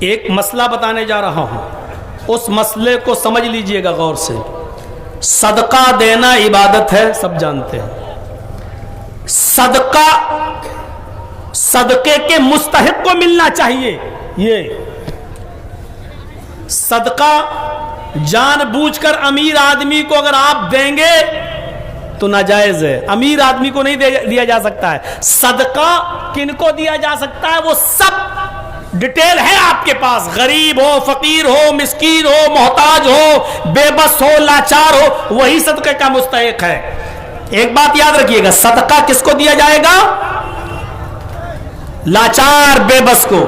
ایک مسئلہ بتانے جا رہا ہوں، اس مسئلے کو سمجھ لیجئے گا غور سے۔ صدقہ دینا عبادت ہے، سب جانتے ہیں۔ صدقے کے مستحق کو ملنا چاہیے۔ یہ صدقہ جان بوجھ کر امیر آدمی کو اگر آپ دیں گے تو ناجائز ہے، امیر آدمی کو نہیں دیا جا سکتا ہے۔ صدقہ کن کو دیا جا سکتا ہے وہ سب ڈیٹیل ہے آپ کے پاس، غریب ہو، فقیر ہو، مسکین ہو، محتاج ہو، بے بس ہو، لاچار ہو، وہی صدقے کا مستحق ہے۔ ایک بات یاد رکھیے گا، صدقہ کس کو دیا جائے گا؟ لاچار بے بس کو۔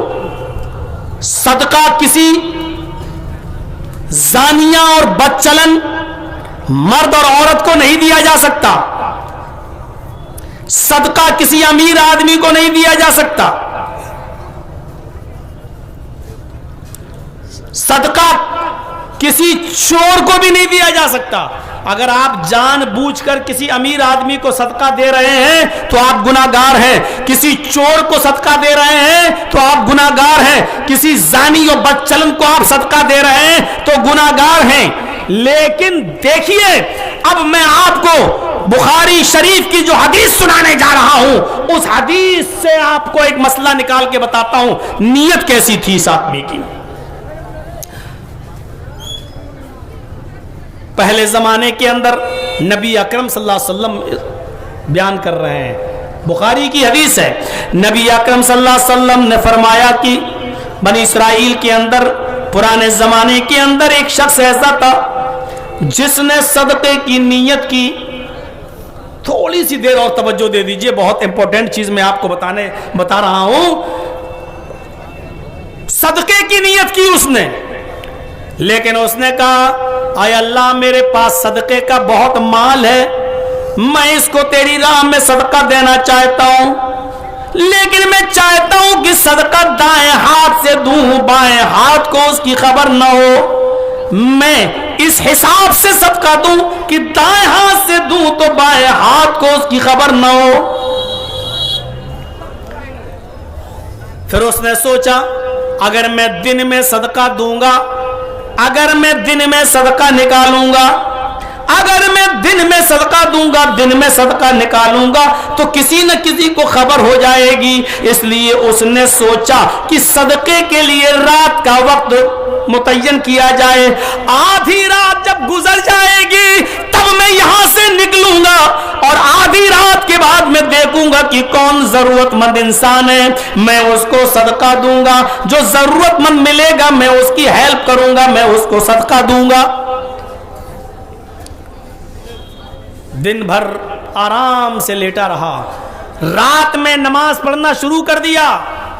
صدقہ کسی زانیہ اور بدچلن مرد اور عورت کو نہیں دیا جا سکتا، صدقہ کسی امیر آدمی کو نہیں دیا جا سکتا، صدقہ کسی چور کو بھی نہیں دیا جا سکتا۔ اگر آپ جان بوجھ کر کسی امیر آدمی کو صدقہ دے رہے ہیں تو آپ گناہگار ہیں، کسی چور کو صدقہ دے رہے ہیں تو آپ گناہگار ہیں، کسی زانی و بدچلن کو آپ صدقہ دے رہے ہیں تو گناہگار ہیں۔ لیکن دیکھیے، اب میں آپ کو بخاری شریف کی جو حدیث سنانے جا رہا ہوں، اس حدیث سے آپ کو ایک مسئلہ نکال کے بتاتا ہوں، نیت کیسی تھی اس آدمی کی۔ پہلے زمانے کے اندر نبی اکرم صلی اللہ علیہ وسلم بیان کر رہے ہیں، بخاری کی حدیث ہے، نبی اکرم صلی اللہ علیہ وسلم نے فرمایا کہ بنی اسرائیل کے اندر پرانے زمانے کے اندر ایک شخص ایسا تھا جس نے صدقے کی نیت کی۔ تھوڑی سی دیر اور توجہ دے دیجئے، بہت امپورٹنٹ چیز میں آپ کو بتا رہا ہوں۔ صدقے کی نیت کی اس نے، لیکن اس نے کہا اے اللہ میرے پاس صدقے کا بہت مال ہے، میں اس کو تیری راہ میں صدقہ دینا چاہتا ہوں، لیکن میں چاہتا ہوں کہ صدقہ دائیں ہاتھ سے دوں، بائیں ہاتھ کو اس کی خبر نہ ہو، میں اس حساب سے صدقہ دوں کہ دائیں ہاتھ سے دوں تو بائیں ہاتھ کو اس کی خبر نہ ہو۔ پھر اس نے سوچا اگر میں دن میں صدقہ دوں گا، اگر میں دن میں صدقہ نکالوں گا، اگر میں دن میں صدقہ دوں گا، دن میں صدقہ نکالوں گا تو کسی نہ کسی کو خبر ہو جائے گی، اس لیے اس نے سوچا کہ صدقے کے لیے رات کا وقت متعین کیا جائے، آدھی رات جب گزر جائے گی تب میں یہاں سے نکلوں گا اور آدھی رات کے بعد میں دیکھوں گا کہ کون ضرورت مند انسان ہے، میں اس کو صدقہ دوں گا، جو ضرورت مند ملے گا میں اس کی ہیلپ کروں گا، میں اس کو صدقہ دوں گا۔ دن بھر آرام سے لیٹا رہا، رات میں نماز پڑھنا شروع کر دیا،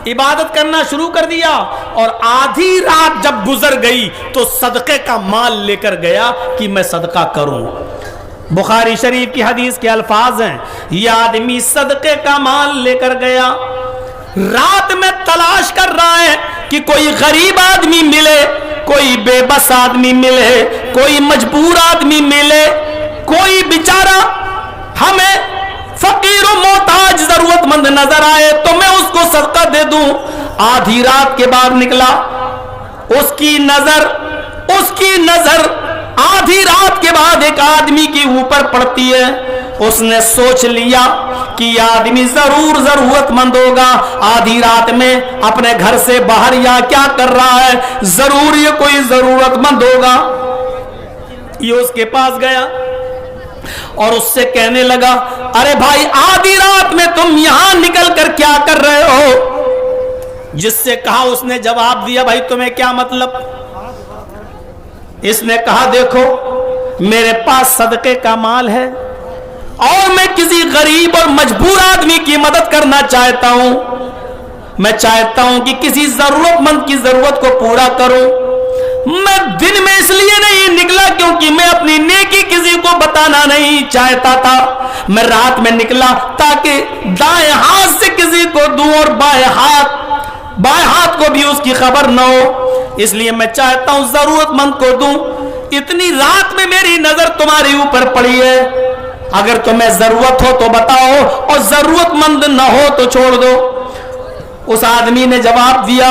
عبادت کرنا شروع کر دیا، اور آدھی رات جب گزر گئی تو صدقے کا مال لے کر گیا کہ میں صدقہ کروں۔ بخاری شریف کی حدیث کے الفاظ ہیں، یہ آدمی صدقے کا مال لے کر گیا، رات میں تلاش کر رہا ہے کہ کوئی غریب آدمی ملے، کوئی بے بس آدمی ملے، کوئی مجبور آدمی ملے، کوئی بیچارہ ہمیں فقیر و محتاج ضرورت مند نظر آئے تو میں اس کو صدقہ دے دوں۔ آدھی رات کے بعد نکلا، اس کی نظر آدھی رات کے بعد ایک آدمی کے اوپر پڑتی ہے، اس نے سوچ لیا کہ یہ آدمی ضرور ضرورت مند ہوگا، آدھی رات میں اپنے گھر سے باہر یا کیا کر رہا ہے، ضرور یہ کوئی ضرورت مند ہوگا۔ یہ اس کے پاس گیا اور اس سے کہنے لگا ارے بھائی آدھی رات میں تم یہاں نکل کر کیا کر رہے ہو؟ جس سے کہا اس نے جواب دیا بھائی تمہیں کیا مطلب؟ اس نے کہا دیکھو میرے پاس صدقے کا مال ہے اور میں کسی غریب اور مجبور آدمی کی مدد کرنا چاہتا ہوں، میں چاہتا ہوں کہ کسی ضرورت مند کی ضرورت کو پورا کروں، میں دن میں اس لیے نہیں نکلا کیونکہ میں اپنی نیکی کسی کو بتانا نہیں چاہتا تھا، میں رات میں نکلا تاکہ دائیں ہاتھ سے کسی کو دوں اور بائیں ہاتھ کو بھی اس کی خبر نہ ہو، اس لیے میں چاہتا ہوں ضرورت مند کو دوں۔ اتنی رات میں میری نظر تمہاری اوپر پڑی ہے، اگر تمہیں ضرورت ہو تو بتاؤ اور ضرورت مند نہ ہو تو چھوڑ دو۔ اس آدمی نے جواب دیا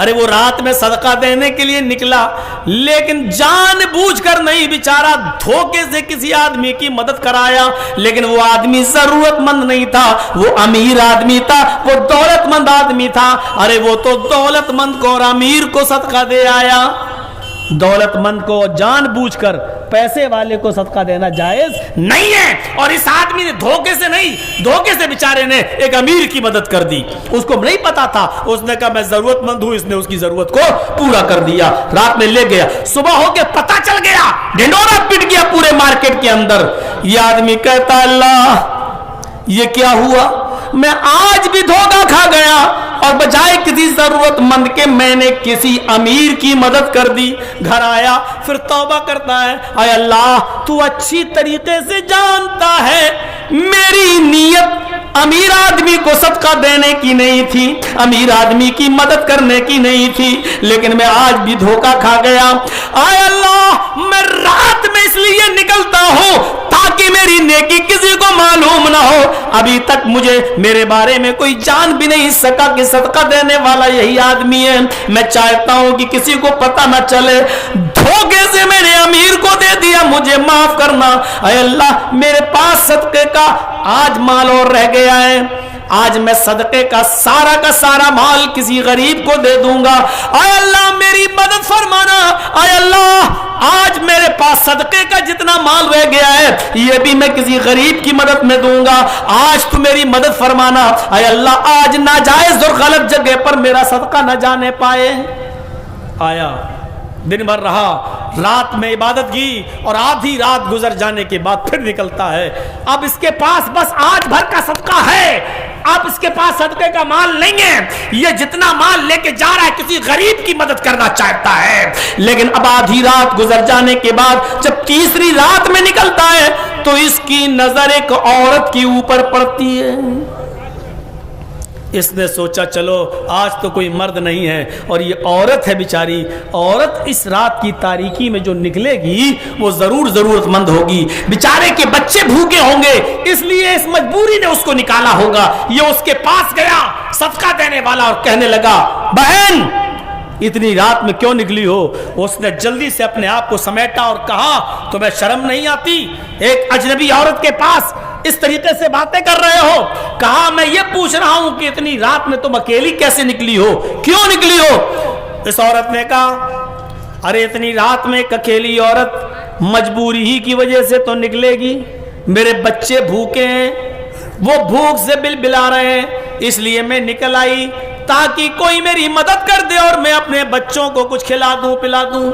ارے وہ رات میں صدقہ دینے کے لیے نکلا لیکن جان بوجھ کر نہیں، بیچارہ دھوکے سے کسی آدمی کی مدد کرایا، لیکن وہ آدمی ضرورت مند نہیں تھا، وہ امیر آدمی تھا، وہ دولت مند آدمی تھا۔ ارے وہ تو دولت مند کو اور امیر کو صدقہ دے آیا۔ دولت مند کو جان بوجھ کر پیسے والے کو صدقہ دینا جائز نہیں ہے، اور اس آدمی نے دھوکے سے نہیں، دھوکے سے بیچارے نے ایک امیر کی مدد کر دی۔ اس کو نہیں پتا تھا، اس نے کہا میں ضرورت مند ہوں، اس نے اس کی ضرورت کو پورا کر دیا، رات میں لے گیا، صبح ہو کے پتہ چل گیا، ڈھنڈورا پٹ گیا پورے مارکیٹ کے اندر۔ یہ آدمی کہتا اللہ یہ کیا ہوا، میں آج بھی دھوکہ کھا گیا، اور بجائے کسی ضرورت مند کے میں نے کسی امیر کی مدد کر دی۔ گھر آیا پھر توبہ کرتا ہے، اے اللہ تو اچھی طریقے سے جانتا ہے میری نیت امیر آدمی کو صدقہ دینے کی نہیں تھی، امیر آدمی کی مدد کرنے کی نہیں تھی، لیکن میں آج بھی دھوکہ کھا گیا۔ اے اللہ میں رات میں اس لیے نکلتا ہوں تاکہ میری نیکی کسی کو معلوم نہ ہو، ابھی تک مجھے میرے بارے میں کوئی جان بھی نہیں سکا کہ صدقہ دینے والا یہی آدمی ہے، میں چاہتا ہوں کہ کسی کو پتہ نہ چلے، دھوکے سے میں نے امیر کو دے دیا، مجھے معاف کرنا۔ اے اللہ میرے پاس صدقے کا آج مال اور رہ گیا ہے، آج میں صدقے کا سارا مال کسی غریب کو دے دوں گا، اے اللہ میری مدد فرمانا۔ اے اللہ آج میرے پاس صدقے کا جتنا مال رہ گیا ہے یہ بھی میں کسی غریب کی مدد میں دوں گا، آج تو میری مدد فرمانا۔ اے اللہ آج ناجائز اور غلط جگہ پر میرا صدقہ نہ جانے پائے۔ آیا دن بھر رہا، رات میں عبادت کی، اور آدھی رات گزر جانے کے بعد پھر نکلتا ہے۔ اب اس کے پاس بس آج بھر کا صدقہ ہے، اب اس کے پاس صدقے کا مال نہیں ہے، یہ جتنا مال لے کے جا رہا ہے کسی غریب کی مدد کرنا چاہتا ہے، لیکن اب آدھی رات گزر جانے کے بعد جب تیسری رات میں نکلتا ہے تو اس کی نظر ایک عورت کے اوپر پڑتی ہے۔ اس نے سوچا چلو آج تو کوئی مرد نہیں ہے اور یہ عورت ہے بیچاری، عورت اس رات کی تاریکی میں جو نکلے گی وہ ضرورت مند ہوگی، بیچارے کے بچے بھوکے ہوں گے، اس لیے اس مجبوری نے اس کو نکالا ہوگا۔ یہ اس کے پاس گیا صدقہ دینے والا اور کہنے لگا بہن اتنی رات میں کیوں نکلی ہو؟ اس نے جلدی سے اپنے آپ کو سمیٹا اور کہا تمہیں شرم نہیں آتی ایک اجنبی عورت کے پاس اس طریقے سے باتیں کر رہے ہو؟ کہا میں یہ پوچھ رہا ہوں کہ اتنی رات میں تم اکیلی کیسے نکلی ہو، کیوں نکلی ہو؟ اس عورت نے کہا ارے اتنی رات میں ایک اکیلی عورت مجبوری ہی کی وجہ سے تو نکلے گی، میرے بچے بھوکے ہیں، وہ بھوک سے بلبلا رہے ہیں، اس لیے میں نکل آئی تاکہ کوئی میری مدد کر دے اور میں اپنے بچوں کو کچھ کھلا دوں پلا دوں۔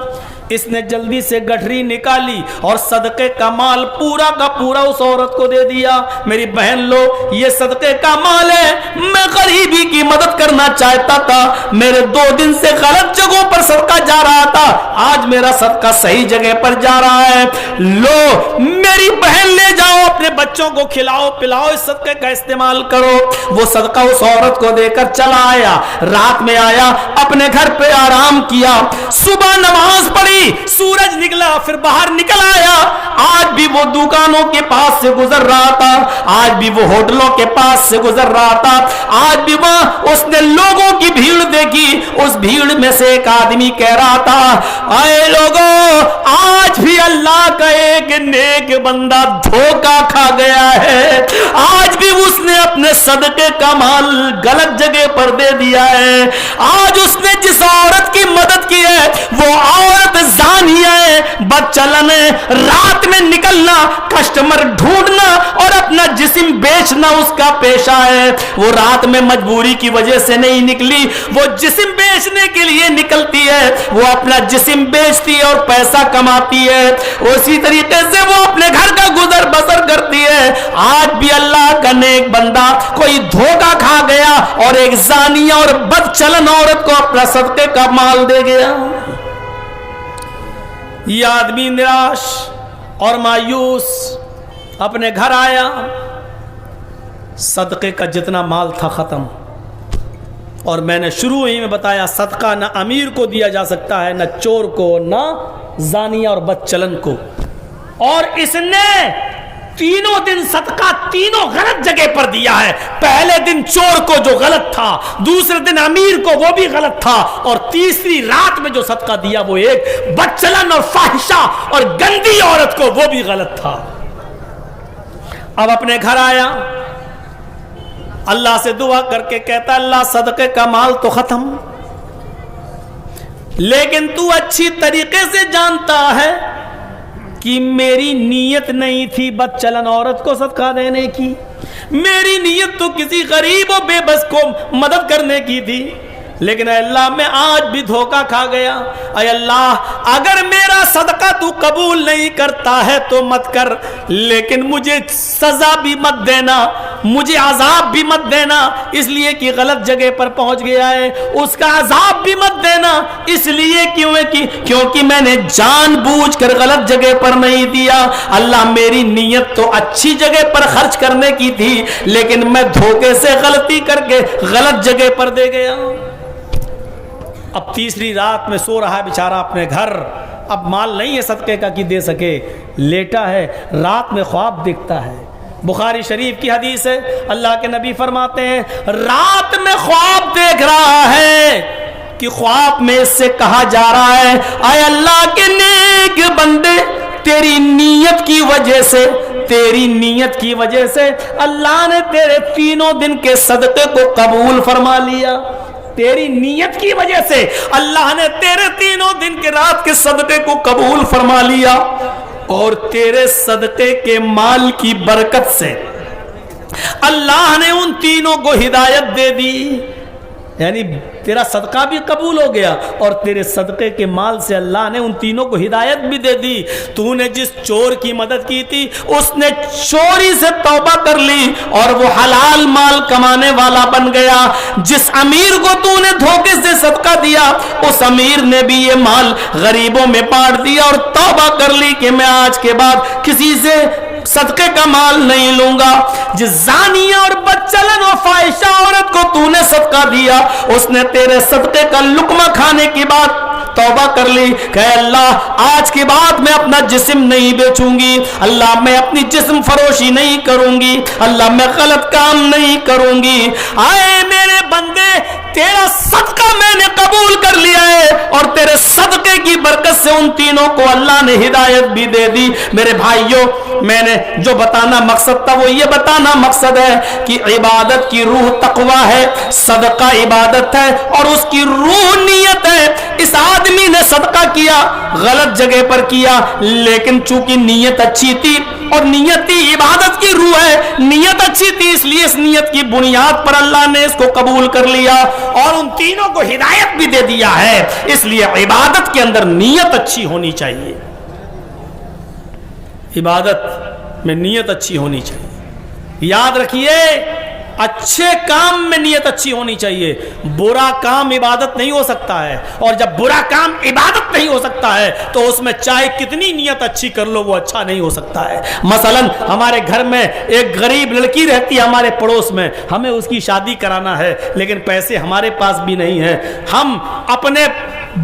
اس نے جلدی سے گٹھری نکالی اور صدقے کا مال پورا کا پورا اس عورت کو دے دیا۔ میری بہن لو یہ صدقے کا مال ہے، میں غریبی کی مدد کرنا چاہتا تھا، میرے 2 دن سے غلط جگہوں پر صدقہ جا رہا تھا، آج میرا صدقہ صحیح جگہ پر جا رہا ہے، لو میری بہن لے جاؤ اپنے بچوں کو کھلاؤ پلاؤ، اس صدقے کا استعمال کرو۔ وہ صدقہ اس عورت کو دے کر چلا آیا، رات میں آیا اپنے گھر پہ آرام کیا، صبح نماز پڑھی، سورج نکلا پھر باہر نکل آیا، آج بھی وہ دکانوں کے پاس سے گزر رہا تھا، آج بھی وہ ہوٹلوں کے پاس سے گزر رہا تھا، آج بھی وہاں اس نے لوگوں کی بھیڑ دیکھی، اس بھیڑ میں سے ایک آدمی کہہ رہا تھا اے لوگوں آج بھی اللہ کا ایک نیک بندہ دھوکہ کھا گیا ہے، آج بھی اس نے اپنے صدقے کا مال غلط جگہ پر دے دیا ہے، آج اس نے جس عورت کی مدد کی ہے وہ عورت زانیہ ہے، بدچلن ہے، رات میں نکلنا کسٹمر ڈھونڈنا اور اپنا جسم بیچنا اس کا پیشہ ہے، وہ رات میں مجبوری کی وجہ سے نہیں نکلی، وہ جسم بیچنے کے لیے نکلتی ہے، وہ اپنا جسم بیچتی ہے اور پیسہ کماتی ہے، اسی طریقے سے وہ اپنے گھر کا گزر بسر کرتی ہے۔ آج بھی اللہ کا نیک بندہ کوئی دھوکہ کھا گیا اور ایک زانیہ اور بدچلن عورت کو اپنا صدقے کا مال دے گیا۔ یہ آدمی نراش اور مایوس اپنے گھر آیا، صدقے کا جتنا مال تھا ختم، اور میں نے شروع ہی میں بتایا صدقہ نہ امیر کو دیا جا سکتا ہے، نہ چور کو، نہ زانیہ اور بدچلن کو، اور اس نے تینوں دن صدقہ تینوں غلط جگہ پر دیا ہے. پہلے دن چور کو جو غلط تھا, دوسرے دن امیر کو وہ بھی غلط تھا, اور تیسری رات میں جو صدقہ دیا وہ ایک بدچلن اور فاحشہ اور گندی عورت کو وہ بھی غلط تھا. اب اپنے گھر آیا, اللہ سے دعا کر کے کہتا اللہ صدقے کا مال تو ختم, لیکن تو اچھی طریقے سے جانتا ہے کہ میری نیت نہیں تھی بد چلن عورت کو صدقہ دینے کی, میری نیت تو کسی غریب و بے بس کو مدد کرنے کی تھی, لیکن اے اللہ میں آج بھی دھوکہ کھا گیا. اے اللہ اگر میرا صدقہ تو قبول نہیں کرتا ہے تو مت کر, لیکن مجھے سزا بھی مت دینا, مجھے عذاب بھی مت دینا اس لیے کہ غلط جگہ پر پہنچ گیا ہے, اس کا عذاب بھی مت دینا اس لیے کیونکہ میں نے جان بوجھ کر غلط جگہ پر نہیں دیا. اللہ میری نیت تو اچھی جگہ پر خرچ کرنے کی تھی, لیکن میں دھوکے سے غلطی کر کے غلط جگہ پر دے گیا. اب تیسری رات میں سو رہا ہے بیچارہ اپنے گھر, اب مال نہیں ہے صدقے کا کہ دے سکے, لیٹا ہے, رات میں خواب دیکھتا ہے. بخاری شریف کی حدیث ہے, اللہ کے نبی فرماتے ہیں رات میں خواب دیکھ رہا ہے کہ خواب میں اس سے کہا جا رہا ہے اے اللہ کے نیک بندے تیری نیت کی وجہ سے اللہ نے تیرے تینوں دن کے صدقے کو قبول فرما لیا. تیری نیت کی وجہ سے اللہ نے تیرے تینوں دن کے رات کے صدقے کو قبول فرما لیا, اور تیرے صدقے کے مال کی برکت سے اللہ نے ان تینوں کو ہدایت دے دی. یعنی تیرا صدقہ بھی قبول ہو گیا اور تیرے صدقے کے مال سے اللہ نے ان تینوں کو ہدایت بھی دے دی. تو نے جس چور کی مدد کی تھی اس نے چوری سے توبہ کر لی اور وہ حلال مال کمانے والا بن گیا. جس امیر کو تو نے دھوکے سے صدقہ دیا اس امیر نے بھی یہ مال غریبوں میں بانٹ دیا اور توبہ کر لی کہ میں آج کے بعد کسی سے صدقے کا مال نہیں لوں گا. جس زانیہ اور بدچلن اور فاحشہ عورت کو تو نے صدقہ دیا اس نے تیرے صدقے کا لقمہ کھانے کی بات توبہ کر لی کہ اللہ آج کے بعد میں اپنا جسم نہیں بیچوں گی, اللہ میں اپنی جسم فروشی نہیں کروں گی, اللہ میں غلط کام نہیں کروں گی. آئے میرے بندے تیرا صدقہ میں نے قبول کر لیا ہے اور تیرے صدقے کی برکت سے ان تینوں کو اللہ نے ہدایت بھی دے دی. میرے بھائیوں میں نے جو بتانا مقصد تھا وہ یہ بتانا مقصد ہے کہ عبادت کی روح تقویٰ ہے, صدقہ عبادت ہے اور اس کی روح نیت ہے. اس آدمی نے صدقہ کیا غلط جگہ پر کیا, لیکن چونکہ نیت اچھی تھی اور نیت کی عبادت کی روح ہے, نیت اچھی تھی اس لیے اس نیت کی بنیاد پر اللہ نے اس کو قبول کر لیا اور ان تینوں کو ہدایت بھی دے دیا ہے. اس لیے عبادت کے اندر نیت اچھی ہونی چاہیے, عبادت میں نیت اچھی ہونی چاہیے. یاد رکھیے اچھے کام میں نیت اچھی ہونی چاہیے. برا کام عبادت نہیں ہو سکتا ہے, اور جب برا کام عبادت نہیں ہو سکتا ہے تو اس میں چاہے کتنی نیت اچھی کر لو وہ اچھا نہیں ہو سکتا ہے. مثلا ہمارے گھر میں ایک غریب لڑکی رہتی ہے ہمارے پڑوس میں, ہمیں اس کی شادی کرانا ہے لیکن پیسے ہمارے پاس بھی نہیں ہیں. ہم اپنے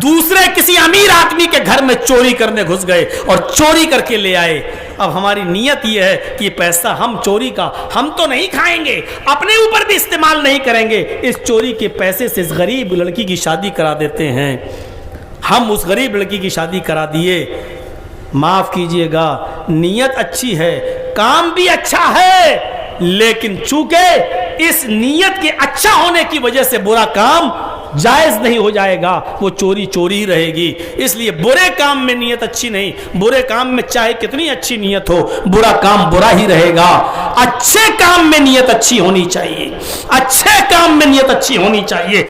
دوسرے کسی امیر آدمی کے گھر میں چوری کرنے گھس گئے اور چوری کر کے لے آئے. اب ہماری نیت یہ ہے کہ پیسہ ہم چوری کا ہم تو نہیں کھائیں گے, اپنے اوپر بھی استعمال نہیں کریں گے, اس چوری کے پیسے سے اس غریب لڑکی کی شادی کرا دیتے ہیں. ہم اس غریب لڑکی کی شادی کرا دیے. معاف کیجئے گا نیت اچھی ہے, کام بھی اچھا ہے, لیکن چونکہ اس نیت کے اچھا ہونے کی وجہ سے برا کام جائز نہیں ہو جائے گا, وہ چوری چوری ہی رہے گی. اس لیے برے کام میں نیت اچھی نہیں, برے کام میں چاہے کتنی اچھی نیت ہو برا کام برا ہی رہے گا. اچھے کام میں نیت اچھی ہونی چاہیے, اچھے کام میں نیت اچھی ہونی چاہیے.